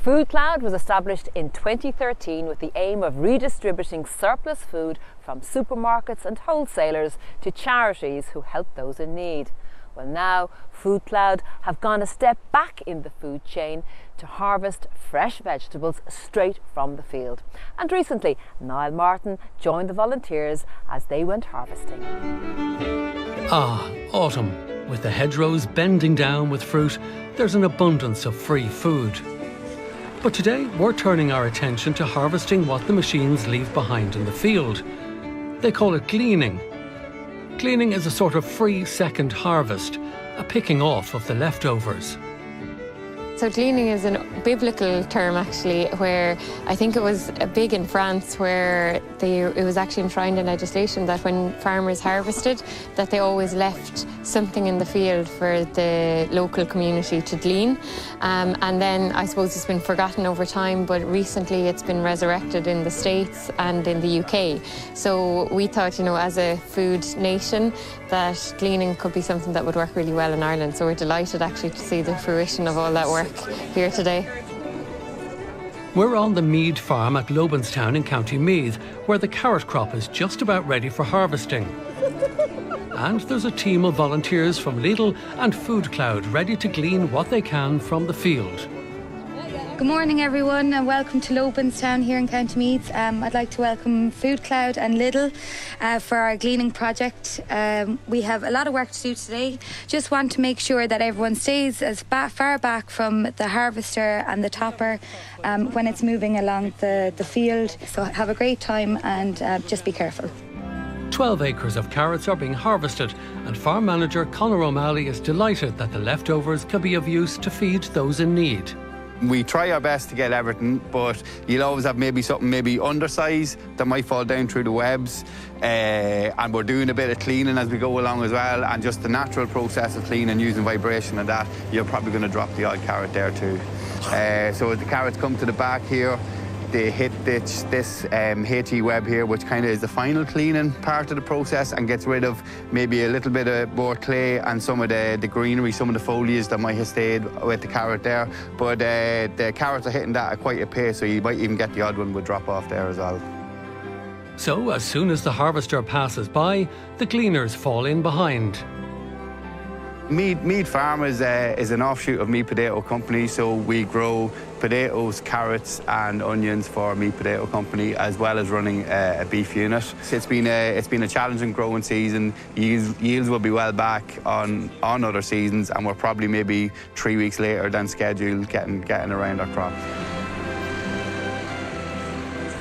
FoodCloud was established in 2013 with the aim of redistributing surplus food from supermarkets and wholesalers to charities who help those in need. Well, now FoodCloud have gone a step back in the food chain to harvest fresh vegetables straight from the field. And recently, Niall Martin joined the volunteers as they went harvesting. Ah, autumn. With the hedgerows bending down with fruit, there's an abundance of free food. But today we're turning our attention to harvesting what the machines leave behind in the field. They call it gleaning. Gleaning is a sort of free second harvest, a picking off of the leftovers. So gleaning is a biblical term actually, where I think it was big in France, where it was actually enshrined in legislation that when farmers harvested, that they always left something in the field for the local community to glean. And then I suppose it's been forgotten over time, but recently it's been resurrected in the States and in the UK. So we thought, as a food nation, that gleaning could be something that would work really well in Ireland. So we're delighted actually to see the fruition of all that work here today. We're on the Mead farm at Lobanstown in County Meath, where the carrot crop is just about ready for harvesting. And there's a team of volunteers from Lidl and FoodCloud ready to glean what they can from the field. Good morning everyone and welcome to Lobanstown here in County Meath. I'd like to welcome FoodCloud and Lidl for our gleaning project. We have a lot of work to do today. Just want to make sure that everyone stays as far back from the harvester and the topper when it's moving along the field. So have a great time and just be careful. 12 acres of carrots are being harvested, and farm manager Conor O'Malley is delighted that the leftovers can be of use to feed those in need. We try our best to get everything, but you'll always have maybe something undersized that might fall down through the webs. And we're doing a bit of cleaning as we go along as well, and just the natural process of cleaning using vibration and that, you're probably going to drop the odd carrot there too. So as the carrots come to the back here, they hit this HE web here, which kind of is the final cleaning part of the process and gets rid of maybe a little bit of more clay and some of the greenery, some of the foliage that might have stayed with the carrot there. But the carrots are hitting that at quite a pace, so you might even get the odd one would drop off there as well. So as soon as the harvester passes by, the gleaners fall in behind. Mead Farm is an offshoot of Mead Potato Company, so we grow potatoes, carrots and onions for Mead Potato Company, as well as running a beef unit. It's been a challenging growing season. Yields will be well back on other seasons, and we're probably maybe 3 weeks later than scheduled getting around our crop.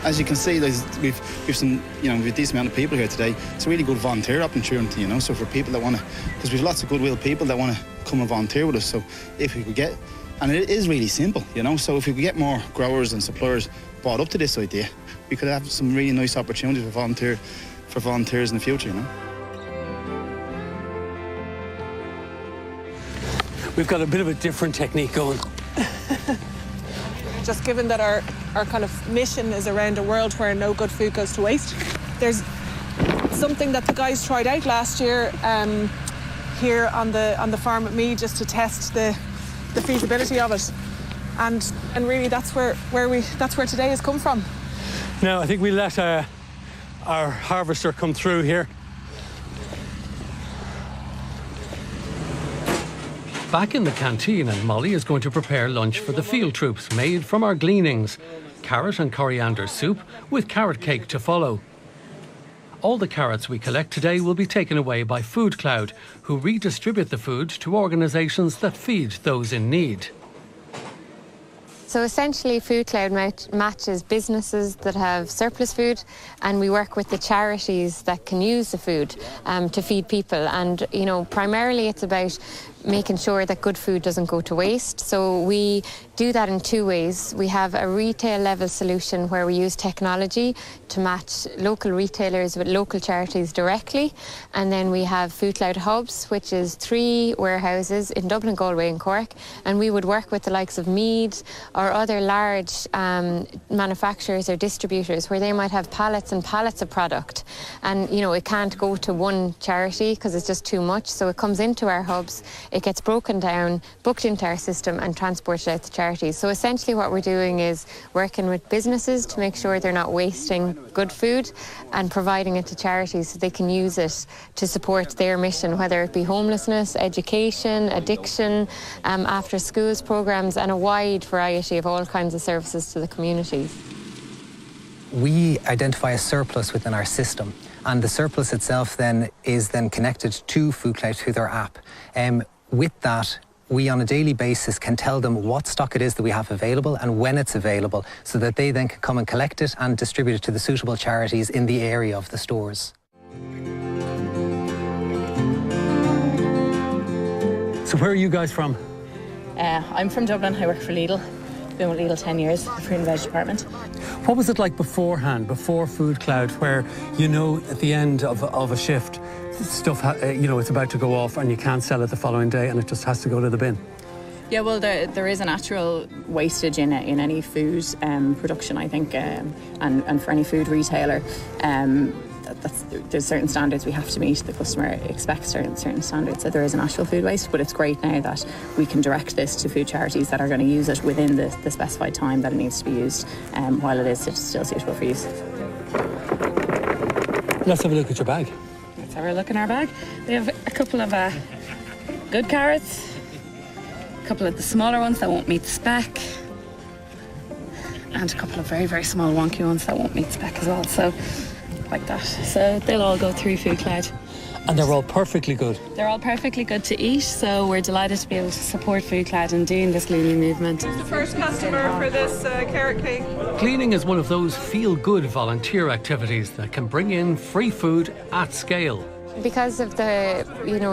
As you can see, we've some, we've a decent amount of people here today. It's a really good volunteer opportunity, so for people that want to, because we've lots of goodwill people that want to come and volunteer with us. So if we could get, and it is really simple, so if we could get more growers and suppliers brought up to this idea, we could have some really nice opportunities for volunteers in the future, We've got a bit of a different technique going. Just given that our kind of mission is around a world where no good food goes to waste, there's something that the guys tried out last year here on the farm at Mead, just to test the feasibility of it, and really that's where today has come from. Now I think we let our harvester come through here. Back in the canteen, and Molly is going to prepare lunch for the field troops made from our gleanings. Carrot and coriander soup with carrot cake to follow. All the carrots we collect today will be taken away by FoodCloud, who redistribute the food to organisations that feed those in need. So essentially FoodCloud matches businesses that have surplus food, and we work with the charities that can use the food to feed people. And primarily it's about making sure that good food doesn't go to waste. So we do that in two ways. We have a retail level solution where we use technology to match local retailers with local charities directly. And then we have FoodCloud Hubs, which is 3 warehouses in Dublin, Galway and Cork. And we would work with the likes of Mead, or other large manufacturers or distributors where they might have pallets and pallets of product, and it can't go to one charity because it's just too much, so it comes into our hubs, it gets broken down, booked into our system and transported out to charities. So essentially what we're doing is working with businesses to make sure they're not wasting good food and providing it to charities so they can use it to support their mission, whether it be homelessness, education, addiction, after schools programs, and a wide variety of all kinds of services to the community. We identify a surplus within our system, and the surplus itself then is connected to FoodCloud through their app. With that, we on a daily basis can tell them what stock it is that we have available and when it's available, so that they then can come and collect it and distribute it to the suitable charities in the area of the stores. So where are you guys from? I'm from Dublin. I work for Lidl. Been with Lidl 10 years, fruit and veg department. What was it like beforehand, before FoodCloud, where at the end of a shift, stuff it's about to go off and you can't sell it the following day and it just has to go to the bin? Yeah, well, there is a natural wastage in any food production, I think, and for any food retailer. There's certain standards we have to meet. The customer expects certain standards, so there is an actual food waste, but it's great now that we can direct this to food charities that are going to use it within the specified time that it needs to be used, while it is still suitable for use. Let's have a look at your bag. Let's have a look in our bag. We have a couple of good carrots, a couple of the smaller ones that won't meet the spec, and a couple of very, very small wonky ones that won't meet the spec as well. So like that. So they'll all go through FoodCloud. And they're all perfectly good? They're all perfectly good to eat, so we're delighted to be able to support FoodCloud in doing this gleaning movement. Who's the first customer for this carrot cake? Gleaning is one of those feel-good volunteer activities that can bring in free food at scale. Because of a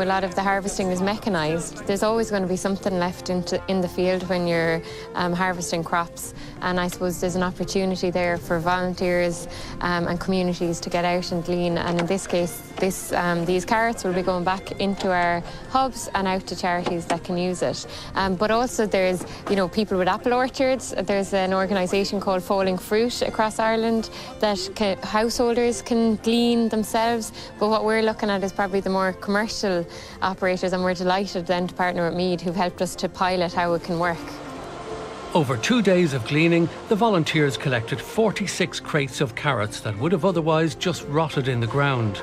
lot of the harvesting is mechanized, there's always going to be something left in the field when you're harvesting crops. And I suppose there's an opportunity there for volunteers and communities to get out and glean. And in this case, these carrots will be going back into our hubs and out to charities that can use it. But also there's, people with apple orchards. There's an organisation called Falling Fruit across Ireland that householders can glean themselves. But what we're looking at is probably the more commercial operators, and we're delighted then to partner with Mead, who've helped us to pilot how it can work. Over 2 days of gleaning, the volunteers collected 46 crates of carrots that would have otherwise just rotted in the ground.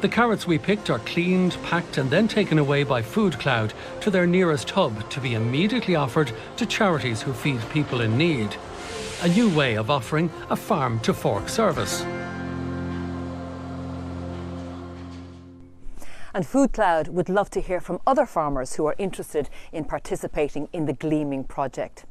The carrots we picked are cleaned, packed and then taken away by FoodCloud to their nearest hub to be immediately offered to charities who feed people in need. A new way of offering a farm-to-fork service. And FoodCloud would love to hear from other farmers who are interested in participating in the gleaning project.